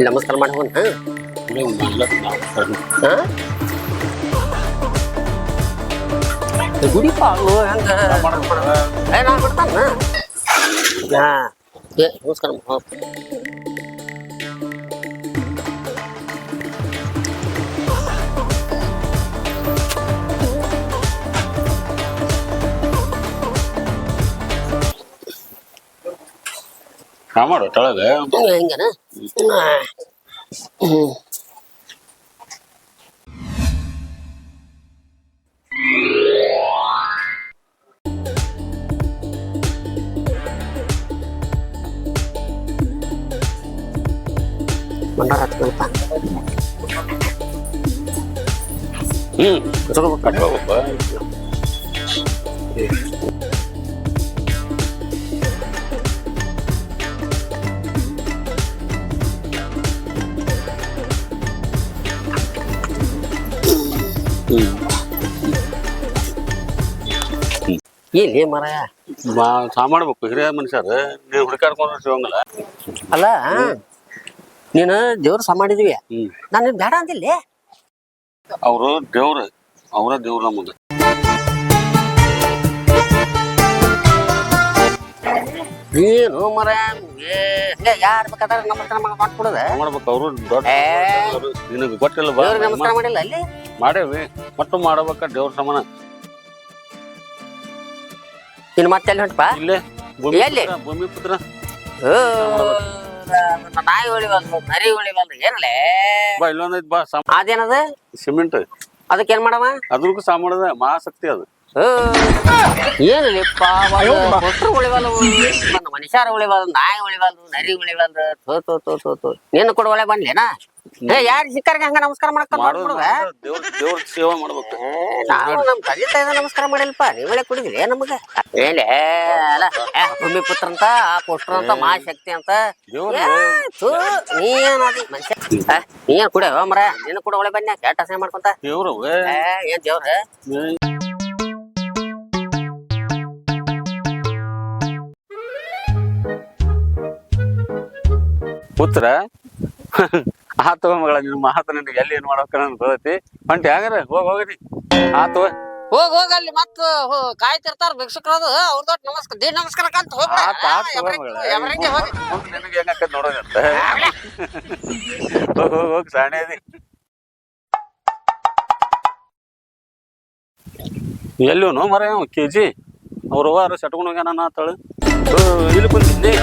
ನಮಸ್ಕಾರ ಮಾಡಿ ಹೋಗೋಣ. ಗುಡಿಪ ಹಂಗ ನಾ ಬಿಡ್ತಾನ. ನಮಸ್ಕಾರ ಮಾಡು ತಳಗ ಹೆಂಗನ. ಮಂಡಾರ ಹತ್ಕೊಳಪ್ಪ. ಕಟ್ಕೋಬೇಕ. ಇಲ್ಲಿ ಮರಯ ಮಾಡ್ಬೇಕು ಹಿರಿಯ ಮನುಷ್ಯರ ನೀವು ಹುಡುಕಾಡ್ಕೊಂಡ್ರೆ ಸಿಗಂಗಿಲ್ಲ. ಅಲ್ಲ ನೀನು ದೇವ್ರ ಮಾಡಿದ್ವಿ, ನಾನು ಬೇಡ ಅಂದಿಲ್ಲ. ಅವರು ದೇವ್ರು ಅವರ ದೇವ್ರು ನಮಗೆ. ನೀನು ಮರ ಯಾರು ಬೇಕಾದ್ರೆ ನಮಸ್ಕಾರ ಮಾಡ್ಕೊಡೋದ ಮಾಡ್ಬೇಕು. ಅವರು ದೊಡ್ಡ ನಿನಗೆ ಗೊತ್ತಿಲ್ಲ. ನಮಸ್ಕಾರ ಮಾಡಿಲ್ಲ ಅಲ್ಲಿ ಮಾಡೇವಿ ಮತ್ತು ಮಾಡಬೇಕ ದೇವ್ರ ಸಮಾನ. ನೀನು ಮತ್ತೆ ಎಲ್ಲಿ ಹೊಂಟಪ್ಪ? ಇಲ್ಲೇ ಎಲ್ಲಿ? ಭೂಮಿಪುತ್ರ. ನಾಯಿ ಉಳಿವಲ್ದು ನರಿ ಉಳಿವಲ್ದು ಏನಲ್ಲೇ ಬಾ ಇಲ್ಲೊಂದೈತ್ ಬಾ. ಅದೇನದ ಸಿಮೆಂಟ್. ಅದಕ್ಕೆ ಏನ್ ಮಾಡವ? ಅದ್ರಕ್ಕೂ ಸಾಮಾನದ ಮಹಾಶಕ್ತಿ ಅದು. ಏನಲ್ಲಿಪ್ಪ ಕೊಟ್ರು ಉಳಿವಲ್ಲ, ಮನುಷ್ಯರು ಉಳಿವಲ್ದು, ನಾಯಿ ಉಳಿವಲ್ದು, ನರಿ ಉಳಿವಲ್ದು. ತೋ ನೀನು ಕೂಡ ಒಳ್ಳೆ ಬಂದ್ಲೇನಾ? ಯಾರು ಸಿಕ್ಕಾರ್ಗೆ ಹಂಗ ನಮಸ್ಕಾರ ಮಾಡ್ಕೊಂಡು ದೇವ್ರ ಸೇವಾ ಮಾಡ್ಬೇಕು. ನಾವು ನಮ್ ತಂದೆ ತಾಯಿದ ನಮಸ್ಕಾರ ಮಾಡಿಲ್ಪ, ನೀವಳೆ ಕುಡಿದ್ರಿ ನಮಗ ಏನೇ ಅಲ್ಲ. ಭೂಮಿಪುತ್ರ ಅಂತ, ಆ ಪೋಸ್ಟರ್ ಅಂತ, ಮಹಾಶಕ್ತಿ ಅಂತ. ನೀನದಿ ಮನುಷ್ಯ ನೀನ್ ಕುಡಿಯ ಮರ. ನೀನು ಕೂಡ ಒಳ್ಳೆ ಬನ್ನಿ ಕೆಟ್ಟ ಅಸಹ್ಯ ಮಾಡ್ಕೊಂತ. ದೇವ್ರ ಏನ್ ದೇವ್ರ? ಪುತ್ರ ಆತವ ಮಗಳ ನಿನ್ ಮಾತ ನಿನ್ಗೆ ಎಲ್ಲಿ ಏನ್ ಮಾಡ್ಬೇಕ ಗೊತ್ತೈತಿ. ಹೊಂಟಿ ಹಂಗಾರ ಹೋಗದಿ ಆತವ. ಹೋಗ ಅಲ್ಲಿ ಮತ್ತ ಕಾಯ್ತಿರ್ತಾರ ಭಿಕ್ಷುಕರದು, ಅವ್ರ ದೊಡ್ಡ ನಮಸ್ಕಾರ ದೇ ನಮಸ್ಕಾರ ಕಂತ ನಿನಗೆ ಹೆಂಗ ನೋಡೋದಂತ. ಹೋಗ್ ಸಾಣೆ ಅದಿ. ಎಲ್ಲೂನು ಮರ ಕೆಜಿ ಅವ್ರ ಅವ್ವಾರ ಸಟ್ಕೊಂಡು ಹೋಗ್ಯಾನ ಆತಾಳು. ಇಲ್ಲಿ ಬಂದಿದ್ದೆ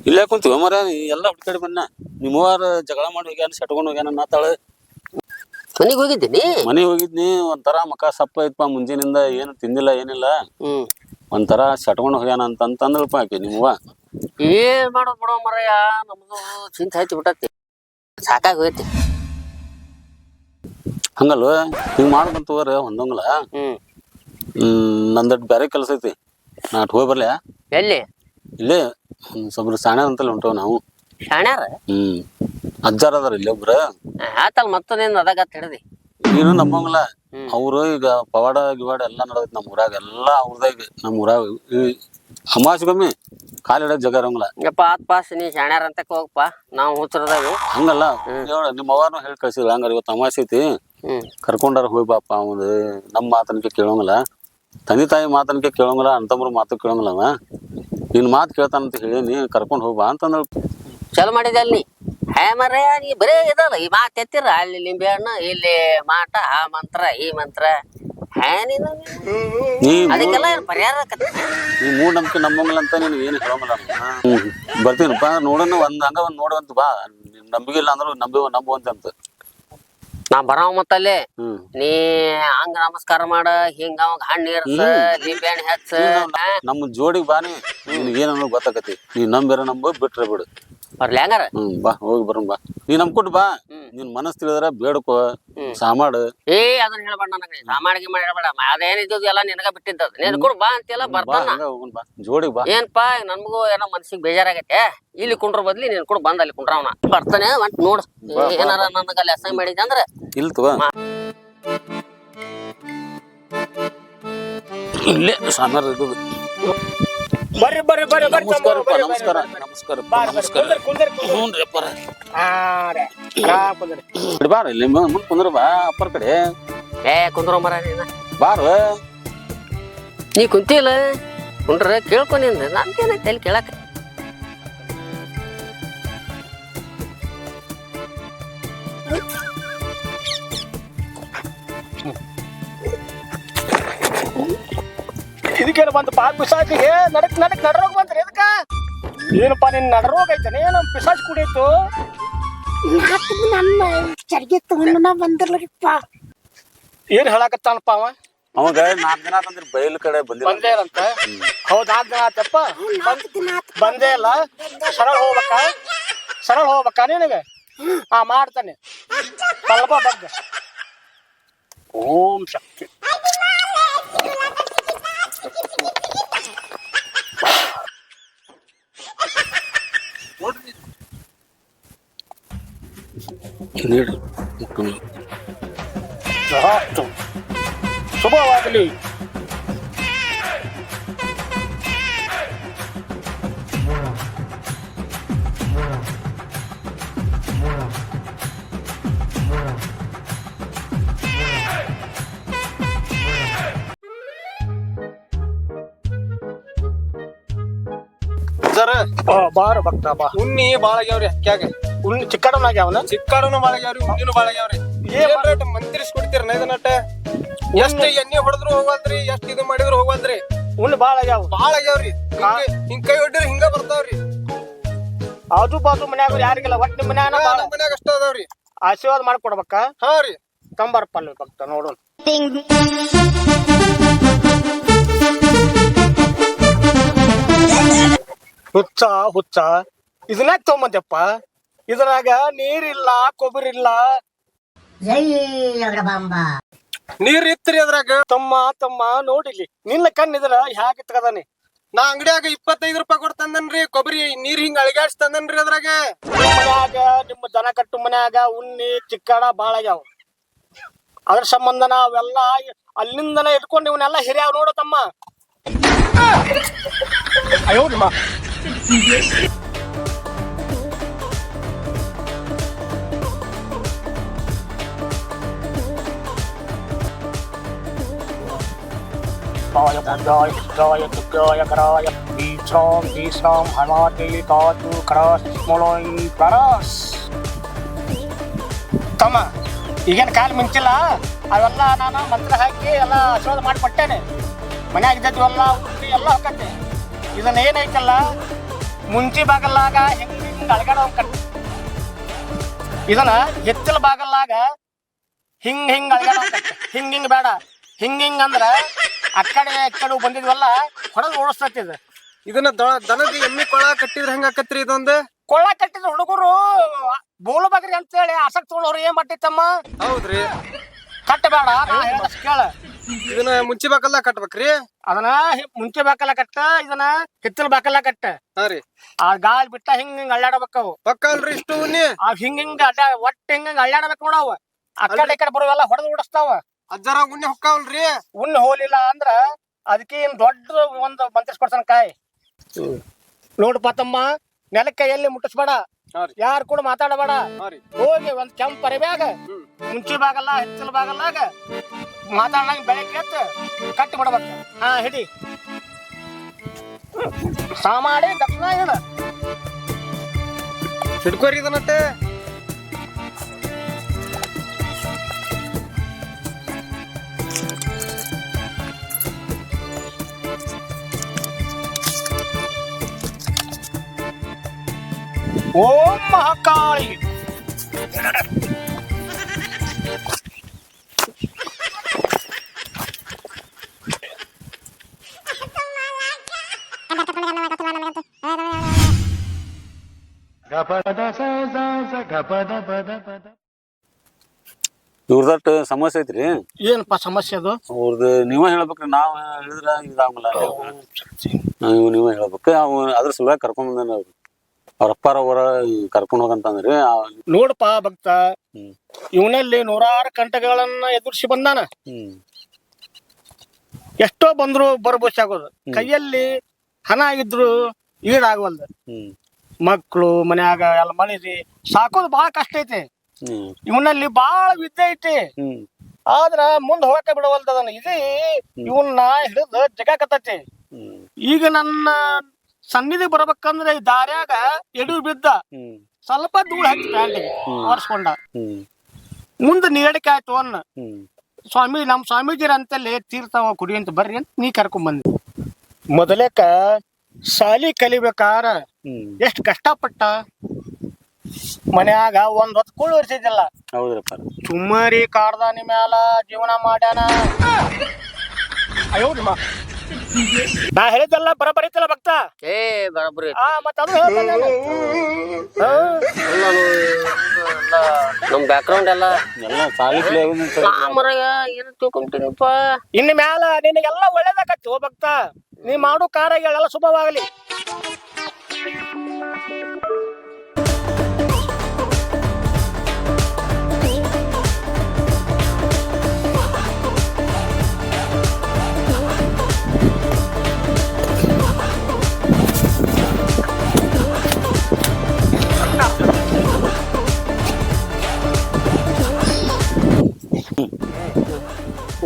ಇಲ್ಲೇ ಕುಂತೀವ ಮರ. ಎಲ್ಲ ಹುಡ್ಕಾಡಿ ಬನ್ನ. ನಿಮ್ಮವಾರ ಜಗಳ ಮಾಡಿ ಹೋಗ್ಯಾನ ಸಟ್ಕೊಂಡು ಹೋಗ್ಯಾನ ಆತಾಳು. ಮನಿಗ್ ಹೋಗಿದ್ದೀನಿ. ಮನೆಗೆ ಹೋಗಿದ್ನಿ. ಒಂಥರ ಮಕ ಸಪ್ಪ ಐತ್ಪ. ಮುಂಜಾನಿಂದ ಏನು ತಿಂದಿಲ್ಲ ಏನಿಲ್ಲ. ಒಂಥರ ಸಟ್ಕೊಂಡು ಹೋಗ್ಯಾನ ಅಂತಂದ್ರಪ್ಪ ಆಕಿ ನಿಮ್ಮವ್ವ. ಏನ್ ಮಾಡೋದ್ ಬಿಡೋ ಮರಯ್ಯ, ನಮ್ದು ಚಿಂತೆ ಹಚ್ಚಿ ಬಿಟ್ಟತಿ, ಸಾಕಾಗಿ ಹೋಯ್ತಿ. ಹಂಗಲ್ವ ಹಿಂಗ್ ಮಾಡ್ಬಂತವ್ರ ಹೊಂದಂಗಲ್ಲ. ನಂದಟ್ ಬೇರೆ ಕೆಲಸ ಐತಿ, ನಾ ಹೋಗಿ ಬರ್ಲ್ಯಾ? ಎಲ್ಲಿ? ಇಲ್ಲೇ ಸ್ವಲ್ಪ ಸಾಣ್ಯಾರ ಅಂತಲ್ಲಿ ಹೊಂಟವ್ ನಾವು. ಶಾಣ್ಯಾರ? ಅಜ್ಜಾರ ಅದಾರ ಇಲ್ಲಿ ಒಬ್ರ. ಆತಲ್ ಮತ್ತ ನೀನ್ ಅದಾಗತ್ ಹಿಡ್ದಿ. ನೀನು ನಮ್ಮಂಗಿಲ್ಲ. ಅವ್ರು ಈಗ ಪವಾಡ ಗಿವಾಡ ಎಲ್ಲಾ ನಡದೈತಿ ನಮ್ಮ ಊರಾಗ. ಎಲ್ಲಾ ಅವ್ರದಾಗ ನಮ್ಮ ಊರಾಗ ಅಮಾವಾಸ್ಗೊಮ್ಮೆ ಕಾಲ್ ಇಡಕ್ ಜಗ ಇರಂಗಿಲ್ಲ. ಯಪ್ಪ ಆತ್ ಪಾಸ್ ನೀ ಶಾಣ್ಯಾರ ಅಂತ ಹೋಗಪ್ಪ, ನಾವು ಹುಚ್ಚರದಾವಿ. ಹಂಗಲ್ಲ ನಿಮ್ಮ ಅವ್ವಾರನು ಹೇಳಿ ಕಳ್ಸಿದ್ರು. ಹಂಗಾರ ಇವತ್ತು ಅಮಾವಾಸ್ಯೆ ಐತಿ, ಕರ್ಕೊಂಡಾರ ಹೋಗಿ ಬಾಪ. ಅವ್ನು ನಮ್ಮ ಮಾತನಿಕೆ ಕೇಳೋಂಗಿಲ್ಲ, ತಂದೆ ತಾಯಿ ಮಾತನಿಕೆ ಕೇಳೋಂಗಿಲ್ಲ, ಅಂತಂಬ್ರು ಮಾತು ಕೇಳೋಂಗಿಲ್ಲ. ಅವ ನಿನ್ ಮಾತು ಕೇಳ್ತಾನಂತ ಹೇಳಿ ನೀ ಕರ್ಕೊಂಡು ಹೋಗ್ಬಾ ಅಂತಂದ್ರ. ಚಲೋ ಮಾಡಿದೆ ಅಲ್ಲಿ. ಹೇ ಮರ ನೀ ಬರೇ ಇದಲ್ಲ ಈ ಮಾತು ಎತ್ತಿರ. ಅಲ್ಲಿ ಲಿಂಬೆ ಹಣ್ಣು, ಇಲ್ಲಿ ಮಾಟ, ಆ ಮಂತ್ರ ಈ ಮಂತ್ರ. ಅದಕ್ಕೆಲ್ಲ ಪರಿಹಾರ ನೀ ಮೂಢನಂಬಿಕೆ ನಮ್ಮಂಗಿಲ್ಲ ಅಂತ ನೀನು ಏನು ಹೇಳೋಂಗಿಲ್ಲ. ಬರ್ತೀನಪ್ಪ ನೋಡೋಣ. ಹಂಗ ಒಂದ್ ನೋಡುವಂತ ಬಾ. ನಂಬಿಕೆ ಇಲ್ಲ ಅಂದ್ರು ನಂಬುವಂತೆ ಅಂತ ನಾ ಬರಾವ. ಮತ್ತಲ್ಲಿ ನೀ ಹಂಗ ನಮಸ್ಕಾರ ಮಾಡ, ಹಿಂಗ ಅವಾಗ ಹಣ್ಣು ಇರ್ಸ, ಲಿಂಬೆ ಹಣ್ಣು ಹೆಚ್ಚ. ನಮ್ಮ ಜೋಡಿಗೆ ಬಾನಿ ನಿನಗೇನ ಗೊತ್ತಾಕತಿ. ನೀ ನಂಬಿರ ನಂಬ, ಬಿಟ್ರೆ ಬಿಡು. ಬರ್ಲಿ ಹಂಗಾರ? ಬಾ ಹೋಗಿ ಬರೋಣ ಬಾ. ನೀ ನಂಬ್ಕೊಟ್ಟು ಬಾ. ನಿನ್ ಮನಸ್ ತಿಳಿದ್ರ ಬೇಡ್ಕೋ, ಸಾಮಾಡು. ಅದನ್ನ ಹೇಳ್ಬೇಡ ನನಗೆ. ಸಾಮಾಡಿಗೆ ಹೇಳ್ಬೇಡ. ಅದೇನಿದ್ದು ಎಲ್ಲ ನಿನಗ ಬಿಟ್ಟಿದ್ದ. ನೀನ್ ಕೂಡ ಬಾ ಅಂತೆಲ್ಲ ಬರ್ತಾನ. ಜೋಡಿಗೆ ಬಾ. ಏನ್ಪಾ ನನ್ಗೂ ಏನೋ ಮನ್ಸಿಗೆ ಬೇಜಾರಾಗೈತೆ. ಇಲ್ಲಿ ಕುಂಡ್ರ ಬದ್ಲಿ ನೀನ್ ಕೂಡ ಬಂದ್ ಅಲ್ಲಿ ಕುಂಡ್ರವನ ಬರ್ತಾನೆ. ಒಂಟ್ ನೋಡ್ ಏನಾರ ನನಗ ಅಲ್ಲಿ ಅಸಹ್ಯ ಮಾಡಿದ್ದೆ ಅಂದ್ರೆ ಇಲ್ಲ ತಗೋ. ಇಲ್ಲೇ ಸಾಮಾರ್ ಬರ್ರಿ ಬರ್ರಿ ಬರ್ರಿ ಬರ್ರಿ ನಮಸ್ಕಾರಪ್ಪ ಬರ್ರಿ, ನಮಸ್ಕಾರ ಬರ್ರಿ, ಬರ್ರಿ. ನಮಸ್ಕಾರಪ್ಪ ಬಾರ್ ಬರ್ರಿ, ನಮಸ್ಕಾರ ಕುಂದ್ರಿ, ಕುಂದ್ರಿ, ಕುಂದ್ರಿ. ಹ್ಞೂನ್ರಿ ಅಪ್ಪರ ಹಾ ರೀ, ಆರಾಮ್ ಕುಂದ್ರಿ. ಬಿಡ್ ಬಾರ ಇಲ್ಲಿ ಮುಂದೆ ಕುಂದ್ರ ಬಾ ಅಪ್ಪರ ಕಡೆ ಏ ಕುಂದ್ರ ಮರ ನೀನ ಬಾರ ನೀ ಕುಂತಿಲ್ಲ ಕುಂಡ್ರ ಕೇಳ್ಕೊಂಡಿಂದ ನನ್ಗೇನೈತೆ ಅಲ್ಲಿ ಕೇಳಕ ಇದಕ್ಕೇನು ಬಂತು ಪಿಸಾಚಿಗೆ ನಡಕ್ ನಡರೋಗ ಬಂದ್ರಿ ಇದಕ್ಕ ಏನಪ್ಪ ನಿನ್ ನಡರೋಗ ಐತೇನೆ ಏನು ಪಿಸಾಚ್ ಕುಡಿಯಿತು ನಮ್ಮ ಚರ್ಗೆ ತಗೊಂಡು ಬಂದಿರ್ಲರಿಪ್ಪ ಏನ್ ಹೇಳಾಕತ್ತಾನಪ್ಪ ಅವ ಅವಾಗ 4 ದಿನ ಅಂತಂದ್ರೆ ಬಯಲು ಕಡೆ ಬಂದಿಲ್ಲ ಬಂದೇ ಇರಂತ ಹೌದ್ 4 ದಿನ ಆತಪ್ಪ ಬಂದೇ ಇಲ್ಲ ಸರಳ ಹೋಗ್ಬೇಕಾ ನಿನಗೆ ಹಾ ಮಾಡ್ತಾನೆ ಸ್ವಲ್ಪ ಬಗ್ಗ ಓಂ ಶಕ್ತಿ ನೀಡ್ರಿ ಜಹಾಸ್ತು ಶುಭವಾಗಲಿ ಬಾರ ಭಕ್ತ ಬಾ ಉಣ್ಣಿ ಬಾಳ ಆಗ್ಯಾವ್ರಿ ಹಕ್ಕ್ಯಾಗ ಉಣ್ಣಿ ಚಿಕ್ಕಡನಾಗ್ಯಾವನ ಚಿಕ್ಕಾಡನು ಬಾಳ ಆಗ್ಯಾವ್ರಿ ಉಣ್ಣಿನು ಬಾಳ ಆಗ್ಯಾವ್ರಿ ಏನ್ ರೇಟ್ ಮಂತ್ರಿಸ್ಕೊಡ್ತೀರ ನಟ ಎಷ್ಟ್ ಎಣ್ಣೆ ಹೊಡೆದ್ರು ಹೋಗಲ್ರಿ ಎಷ್ಟ್ ಇದು ಮಾಡಿದ್ರು ಹೋಗಲ್ರಿ ಉಣ್ಣಿ ಬಾಳ ಆಗ್ಯಾವ ಬಾಳ ಆಗ್ಯಾವ್ರಿ ಹಿಂಗ್ ಕೈ ಹೊಡ್ರಿ ಹಿಂಗ ಬರ್ತಾವ್ರಿ ಆಜು ಬಾಜು ಮನ್ಯಾಗ ಯಾರಿಗಿಲ್ಲ ಒಟ್ಟು ನಿಮ್ ಮನ್ಯಾಗ ಬಾಳ ನಮ್ ಮನ್ಯಾಗ ಅಷ್ಟ ಅದಾವ್ರಿ ಆಶೀರ್ವಾದ ಮಾಡ್ಕೊಡ್ಬೇಕ ಹಾ ರೀ ತಂಬಾರಪ್ಪ ಅಲ್ಲಿ ಭಕ್ತ ನೋಡೋಣ ಹುಚ್ಚ ಇದನ್ನ ತಗೊಂಬಂದಪ್ಪ ಇದ್ರಾಗ ನೀರಿಲ್ಲ ಕೊಬ್ಬರಿ ಇಲ್ಲ ಜೈ ಅಗ್ರಬಾಂಬ ನೀರ್ ಇತ್ರಿ ಅದ್ರಾಗ ತಮ್ಮ ನೋಡಿಲಿ ನಿನ್ನ ಕಣ್ಣಿದ್ರ ಹ್ಯಾಗ ತಗದಾನೆ ನಾ ಅಂಗಡಿಯಾಗ 25 ರೂಪಾಯಿ ಕೊಟ್ಟು ತಂದನ್ರಿ ಕೊಬ್ಬರಿ ನೀರ್ ಹಿಂಗ್ ಅಳಗಾಡ್ಸಿ ತಂದನ್ರಿ ಅದ್ರಾಗ ನಿಮ್ ಮನ್ಯಾಗ ನಿಮ್ಮ ದನ ಕಟ್ಟು ಮನ್ಯಾಗ ಉಣ್ಣಿ ಚಿಕ್ಕಡ ಬಾಳ ಆಗ್ಯಾವ ಅದ್ರ ಸಂಬಂಧನ ಅವೆಲ್ಲ ಅಲ್ಲಿಂದನ ಇಟ್ಕೊಂಡು ಇವನ್ನೆಲ್ಲ ಹಿರಿಯಾವ್ ನೋಡು ತಮ್ಮ ಅಯ್ಯೋ ನಿಮ್ಮ ತಮ್ಮ ಈಗೇನ್ ಕಾಲ್ ಮಿಂಚಿಲ್ಲ ಅವೆಲ್ಲ ನಾನು ಮಂತ್ರ ಹಾಕಿ ಎಲ್ಲ ಆಶೀರ್ವಾದ ಮಾಡಿಕೊಟ್ಟೇನೆ ಮನ್ಯಾಗ ಇದ್ದದ್ವೆಲ್ಲ ಉಂಡಿ ಎಲ್ಲ ಹೋಗತ್ತೆ ಇದನ್ನ ಏನೈತಲ್ಲ ಮುಂಚಿ ಬಾಗಲ್ಲಾಗ ಹಿಂಗ ಅಳಗಾಡೋ ಕಟ್ ಇದನ್ನ ಎತ್ತಲ ಬಾಗಲ್ಲಾಗ ಹಿಂಗ್ ಅಳಗಾಡೋ ಕಟ್ ಹಿಂಗ್ ಬೇಡ ಹಿಂಗ್ ಅಂದ್ರ ಅಕ್ಕಡೆ ಬಂದಿದ್ವಲ್ಲ ಹೊಡೆದು ಓಡಿಸ್ತೈತಿ ಇದು ಇದನ್ನ ದನದ ಎಮ್ಮಿ ಕೊಳ ಕಟ್ಟಿದ್ರ ಹೆಂಗ ಆಕತ್ರಿ ಇದೊಂದು ಕೊಳ್ಳ ಕಟ್ಟಿದ ಹುಡುಗರು ಬೋಲು ಬಗ್ರಿ ಅಂತೇಳಿ ಆಸಕ್ತಿ ತೊಗೊಳೋರು ಏನ್ ಮಾಡ್ತೈತಮ್ಮ ಹೌದ್ರಿ ಕಟ್ಟಬೇಡ ನಾ ಹೇಳದಷ್ಟು ಕೇಳ ಇದನ್ನ ಮುಂಚಿ ಬಾಕಲ್ಲ ಕಟ್ಬೇಕ್ರಿ ಅದನ್ನ ಮುಂಚೆ ಬಾಕಲ್ಲ ಕಟ್ಟ ಇದನ್ನ ಹಿತ್ತಲ ಬಾಕಲ್ಲ ಕಟ್ಟ ಹಾ ರೀ ಆ ಗಾಳಿ ಬಿಟ್ಟ ಹಿಂಗ್ ಅಳ್ಳಾಡಬೇಕವು ಪಕ್ಕ ಅಲ್ರಿ ಇಷ್ಟು ಉಣ್ಣಿ ಆ ಹಿಂಗ ಒಟ್ಟ ಹಿಂಗ ಅಳ್ಳಾಡಬೇಕು ನೋಡವ ಆ ಕಡೆ ಈ ಕಡೆ ಬರೋವೆಲ್ಲ ಹೊಡೆದು ಓಡಿಸ್ತಾವ ಅಜ್ಜಾರ ಉಣ್ಣಿ ಹೊಕ್ಕಾವಲ್ರಿ ಉಣ್ಣು ಹೋಲಿಲ್ಲ ಅಂದ್ರ ಅದಕ್ಕೆ ಏನ್ ದೊಡ್ಡ ಒಂದು ಮಂತ್ರಿಸ್ಕೊಡ್ತಾನ ಕಾಯಿ ನೋಡಪ್ಪ ತಮ್ಮ ನೆಲಕ್ಕೆ ಎಲ್ಲಿ ಮುಟ್ಟಿಸ್ಬೇಡ ಯಾರು ಕೂಡ ಮಾತಾಡಬೇಡ ಹೋಗಿ ಒಂದ್ ಕೆಂಪ್ ಅರಿಬ್ಯಾಗ ಮುಂಚೆ ಬಾಗಲ್ಲ ಹೆಚ್ಚಲ ಬಾಗಲ್ಲಾಗ ಮಾತಾಡಂಗ ಬೆಳಗ್ಗೆ ಎದ್ದು ಕಟ್ಟಿ ಬಿಡ್ಬೇಕು ಹಾ ಹಿಡಿ ಸಾಮಾಡಿ ದಕ್ಷಿಣ ಹೇಳ ಹಿಡ್ಕೋರಿ ಇದನ್ನಟ್ಟೆ ಓಂ ಮಹಾಕಾಳಿ ಇವ್ರದಟ್ ಸಮಸ್ಯೆ ಐತ್ರಿ ಏನಪ್ಪ ಸಮಸ್ಯೆ ಅದು ಅವ್ರದ್ದು ನೀವೇ ಹೇಳ್ಬೇಕ್ರಿ ನಾವ್ ಹೇಳಿದ್ರ ಇದಾಗಲ್ಲ ನೀವೇ ಹೇಳ್ಬೇಕು ಅವ್ ಅದ್ರ ಸಲುವಾಗಿ ಕರ್ಕೊಂಡ್ ಬಂದ ಅವ್ರ ಅಪ್ಪಾರ ಅವರ ಕರ್ಕೊಂಡ್ ಹೋಗಂತಂದ್ರಿ ನೋಡಪ್ಪ ಭಕ್ತ ಇವನಲ್ಲಿ 100 ಕಂಟಗಳನ್ನ ಎದುರಿಸಿ ಬಂದಾನ ಎಷ್ಟೋ ಬಂದ್ರು ಬರಬೋಸಿ ಆಗೋದು ಕೈಯಲ್ಲಿ ಹಣ ಇದ್ರು ಈಡಾಗವಲ್ದು. ಹ್ಮ್ ಮಕ್ಳು ಮನ್ಯಾಗ ಎಲ್ಲ ಮಳಿರಿ ಸಾಕೋದು ಬಹಳ ಕಷ್ಟ ಐತಿ. ಹ್ಮ್ ಇವನಲ್ಲಿ ಬಾಳ ವಿದ್ಯೆ ಐತಿ. ಹ್ಮ್ ಆದ್ರ ಮುಂದ್ ಹೋಗಕ ಬಿಡವಲ್ದದನ. ಇದು ಇವನ್ನ ಹಿಡಿದು ಜಗಾಕತ್ತೈತಿ. ಹ್ಮ್ ಈಗ ನನ್ನ ಸನ್ನಿಧಿ ಬರ್ಬೇಕಂದ್ರೆ ಈ ದಾರ್ಯಾಗ ಎಡು ಬಿದ್ದ ಹ್ಮ್ ಸ್ವಲ್ಪ ಧೂಳು ಹಚ್ಚಿ ಪ್ಯಾಂಟಿಗೆ ಒರ್ಸ್ಕೊಂಡ. ಹ್ಮ್ ಮುಂದೆ ನೀಡಿಕೆ ಆಯ್ತು ಅನ್ನ ಹ್ಮ್ ಸ್ವಾಮಿ ನಮ್ ಸ್ವಾಮೀಜಿರ ಅಂತಲ್ಲಿ ತೀರ್ಥ ಕುಡಿಯಂತ ಬರ್ರಿ ಅಂತ ನೀ ಕರ್ಕೊಂಡ್ ಬಂದಿ. ಮೊದಲೇಕ ಶಾಲಿ ಕಲಿಬೇಕಾರ ಹ್ಮ್ ಎಷ್ಟ್ ಕಷ್ಟಪಟ್ಟ. ಮನ್ಯಾಗ ಒಂದ್ ಹೊತ್ತು ಕೂಳು ಇರ್ಸಿದ್ದಿಲ್ಲ. ಹೌದ್ರಪ್ಪ. ಸುಮ್ಮರಿ ಕಾರ್ದಾನಿ ಮ್ಯಾಲ ಜೀವನ ಮಾಡ್ಯಾನ. ಅಯ್ಯೋ ನಿಮ್ಮ ನಾ ಹೇಳಿದ್ದೆಲ್ಲ ಬರಬರಿತಲ್ಲ ಭಕ್ತ. ಏ ಬರಬ್ರಿ ಮತ್ತ ಅದು ಹೇಳ್ತೇನೆ ನಾನು. ನಮ್ ಬ್ಯಾಕ್ಗ್ರೌಂಡ್ ಎಲ್ಲ ಎಲ್ಲ ಸಾಲಿಕ್ಲೆ ಮರಗ ಏನ್ ತಿಳ್ಕೊಂಬಿಟ್ಟಿನಪ್ಪ. ಇನ್ನು ಮ್ಯಾಲ ನಿನಗೆಲ್ಲ ಒಳ್ಳೇದಾಗತ್ತೆ ಓ ಭಕ್ತ. ನೀ ಮಾಡು ಕಾರ್ಯಗಳೆಲ್ಲ ಶುಭವಾಗಲಿ.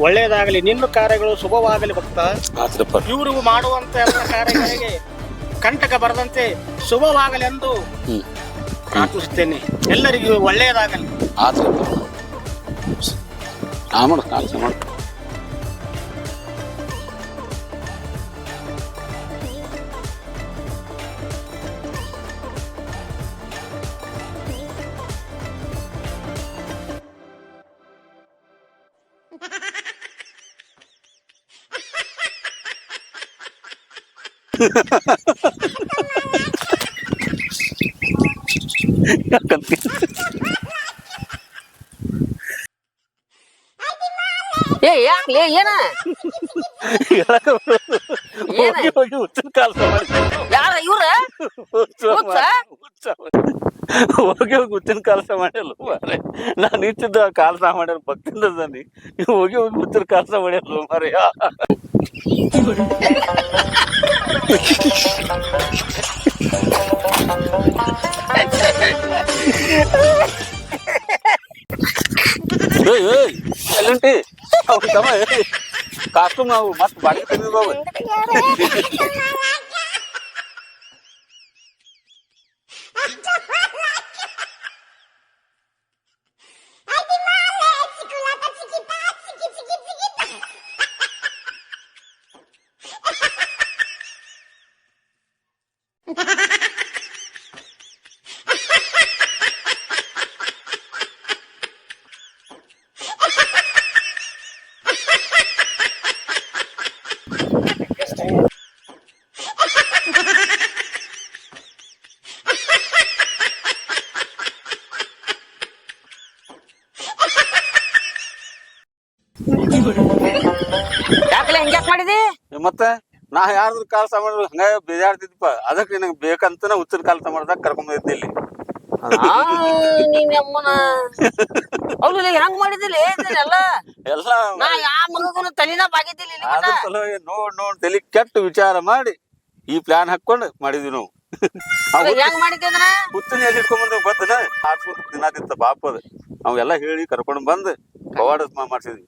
ಒಳ್ಳೇದಾಗಲಿ, ನಿನ್ನ ಕಾರ್ಯಗಳು ಶುಭವಾಗಲಿ ಭಕ್ತ. ಆತ್ರಪ್ಪ. ಇವರು ಮಾಡುವಂತ ಎಲ್ಲ ಕಾರ್ಯಗಳಿಗೆ ಕಂಟಕ ಬರದಂತೆ ಶುಭವಾಗಲಿ ಎಂದು ಪ್ರಾರ್ಥಿಸುತ್ತೇನೆ. ಎಲ್ಲರಿಗೂ ಒಳ್ಳೆಯದಾಗಲಿ. ಆತ್ರಪ್ಪ. ಮಾಡು. ಏ ಯಾಕ್ಲೆ ಏನ ಹೋಗಿ ಹುಚ್ಚಿನ ಕಾಲ್ಸ ಯಾರ ಇವ್ರ ಹೋಗಿ ಹುಚ್ಚಿನ ಕಾಲ್ಸ ಮಾಡಿಲ್ಲ ಮಾರೆ. ನಾನು ಇಚ್ಚಿದ್ದ ಕಾಲ್ಸ ಮಾಡ್ಯಾರ ಭಕ್ತಿಂದ ನೀ ಹೋಗಿ ಹುಚ್ಚಿನ ಕಾಲ್ಸ ಮಾಡ್ಯಾರ ಮಾರೆ. ಎಲ್ಲಿಂಟಿ ಅವ್ರ ತಮ್ಮ ಕಾಸ್ಟ್ಯೂಮ್ ನಾವು ಮತ್ ಬಾಡಿ ತಂದಿದ್ದು ಯಾಕಲೆ ಹಿಂಗ್ಯಾಕ್ ಮಾಡಿದಿ? ಮತ್ತೆ ನಾ ಯಾರ್ದ್ರ ಕಾಲ್ಸ ಮಾಡಿದ್ರು ಹಂಗ ಬೇಜಾರ್ತಿದ್ಪ. ಅದಕ್ಕೆ ನಿನಗೆ ಬೇಕಂತನ ಹುಚ್ಚಿನ ಕಾಲ್ಸ ಮಾಡ್ದಾಗ ಕರ್ಕೊಂಡ್ ಬಂದಿದ್ದೆ ಇಲ್ಲಿ. ನೀನ್ ಅಮ್ಮನ ಅವ್ರು ಹೆಂಗ್ ಮಾಡಿದಿಲ್ಲ ಎಲ್ಲ ನಾ ಯಾವ ಮಗನು ತಲಿನ ಬಾಗಿದ್ದಿಲ್ಲ. ಅದ್ರ ಸಲುವಾಗಿ ನೋಡ್ ತಲಿ ಕೆಟ್ಟ ವಿಚಾರ ಮಾಡಿ ಈ ಪ್ಲಾನ್ ಹಾಕೊಂಡು ಮಾಡಿದ್ವಿ ನಾವು. ಹೆಂಗ್ ಮಾಡಿದ್ರ ಹುಚ್ಚಿನ ಎಲ್ಲಿ ಇಟ್ಕೊಂಡ್ ಗೊತ್ತನ ಆಡ್ಸ್ಕೊಂಡ್ ತಿನ್ನಾತಿತ್ತ ಬಾಪದ. ಅವೆಲ್ಲ ಹೇಳಿ ಕರ್ಕೊಂಡ್ ಬಂದ್ ಪವಾಡ ಮಾಡ್ಸಿದ್ವಿ.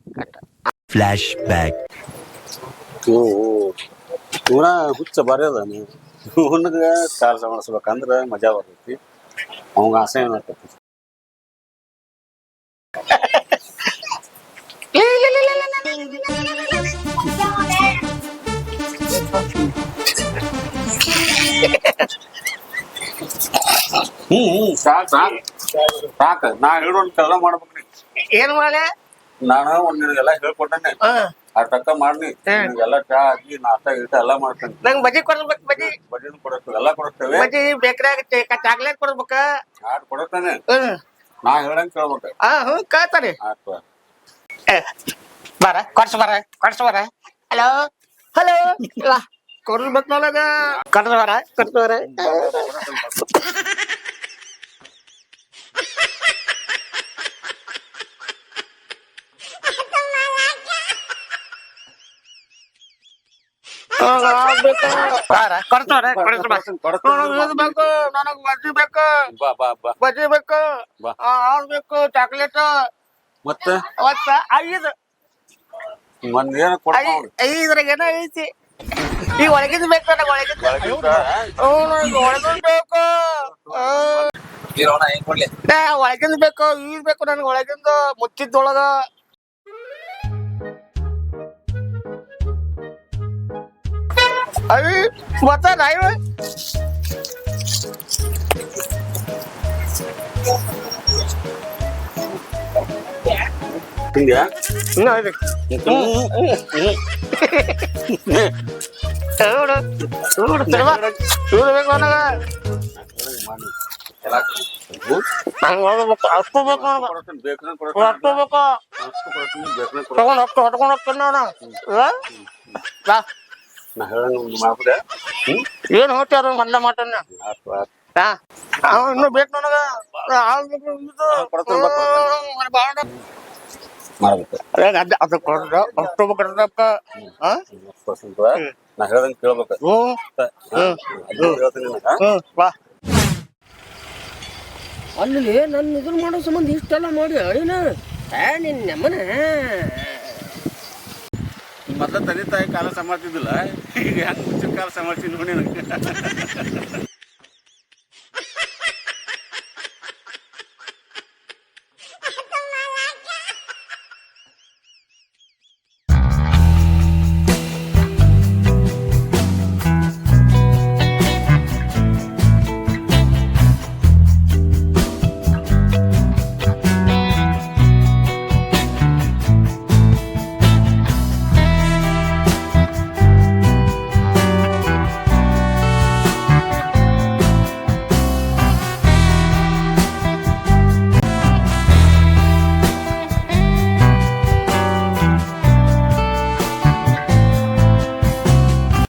Flash back. ಇವನ ಹುಚ್ಚ ಬಾರಿ ಅದ. ನೀವು ಇವನ್ಗ ಕಾಲ್ಸ ಮಾಡಿಸ್ಬೇಕಂದ್ರ ಮಜಾ ಬರ್ತೈತಿ. ಅವಂಗ ಆಸೆ ಏನಾಗ್ತೈತಿ. ಸಾಕ ನಾ ಹೇಳೋನ್ ಕೆಲ ಮಾಡ್ಬೇಕ್ರಿ. ಏನ್ ಮಾಡೆ ನಾನು ಒಂದ್ ನಿನಗೆಲ್ಲ ಹೇಳ್ಕೊಟ್ಟೇನೆ. ಅಷ್ಟಕ್ಕ ಮಾಡ್ನಿ. ಎಲ್ಲ ಚಾ ಹಾಕಿ ನಾಷ್ಟಾ ಗೀಟ ಎಲ್ಲಾ ಮಾಡ್ತೇನೆ. ನಂಗ್ ಬಜ್ಜಿ ಕೊಡ್ಬೇಕು. ಬಡ್ಡಿನೂ ಕೊಡಸ್ತೇವೆ, ಎಲ್ಲಾ ಕೊಡಸ್ತೇವೆ. ಬಜ್ಜಿ ಬೇಕ್ರಿಯಾಗ ಚಾಕ್ಲೇಟ್ ಕೊಡ್ಬೇಕ. ಆಡ್ ಕೊಡಸ್ತೇನೆ. ನಾ ಹೇಳಂಗ್ ಕೇಳ್ಬೇಕ. ಹ್ಞೂ ಕೇಳ್ತಾನೆ. ಆಯ್ತು ಬರ ಕೊಡ್ಸ ಬರ. ಹಲೋ ಕೊಡ್ಬೇಕು ನನಗ. ಕೊಡ್ಸ ಬರ. ಬೇಕು ಕೊಡ್ತಾರೆ ಬೇಕು ನನಗ್ ಬಜ್ಜಿ ಬೇಕು ಬಾ ಬಾ ಬಾ ಬಜ್ಜಿ ಬೇಕು ಬಾ. ಹಾಲ್ ಬೇಕು ಚಾಕ್ಲೇಟ್ ಮತ್ತೆ ಮತ್ತ ಐದು ಮಂದೇನ ಕೊಡ್ತಾವ ಐದ್ರಾಗ ಏನೋ ಐತಿ ಈಗ ಒಳಗಿದ್ ಬೇಕು ನನಗ್ ಒಳಗಿದ್ ಒಳಗಿದ್ ಬೇಕು ಒಳಗಿಂದ ಬೇಕು ಈಗ ಬೇಕು ನನ್ಗೆ ಒಳಗಿಂದ ಮುಚ್ಚಿದ್ದೊಳಗ ಅವಿ ಮತ್ತ ನಾಯಿ ತಿಂದ್ಯಾ ಇನ್ನೂ ಐದು ಬೇಕು ನನಗ ನಂಗೆ ಹೋಗ್ಬೇಕು ಅಷ್ಟು ಬೇಕು ನನಗೆ ಅಷ್ಟು ಬೇಕು ತಗೊಂಡ್ ಹೋಗ್ತು ಹೊಟ್ಕೊಂಡ್ ಹೋಗ್ತೀನಿ ನಾನು ನಾ ಹೇಳಂಗ ಮಾಡ್ಬಿಟ್ಟೆ ಏನ್ ಹೋಗ್ತಾರ ಮೊದ್ಲ ಮಾತನ್ನ ಇನ್ನು ಬೇಕು ನನಗ ಹಾಲ್ ಬೇಕು ಅದು ಕೊಡ್ರ ಅಷ್ಟು ಬೇಕು ನಾ ಹೇಳ್ದಂಗ ಕೇಳ್ಬೇಕ ಬಾ ಅಲ್ಲಿ ನನ್ನ ಇದನ್ನ ಮಾಡೋ ಸಂಬಂಧ ಇಷ್ಟೆಲ್ಲ ಮಾಡಿ ಅಳಿನ ನಿನ್ನ ನಮ್ಮನ ಮೊದ್ಲ ತಂದೆ ತಾಯಿ ಕಾಲ ಸಂಭಾಳ್ತಿದ್ದಿಲ್ಲ ಈಗ ಹೆಂಗ್ ಮುಚ್ಚಿನ ಕಾಲ ಸಂಭಾಳ್ತೀನಿ ನೋಡಿ ನನಗೆ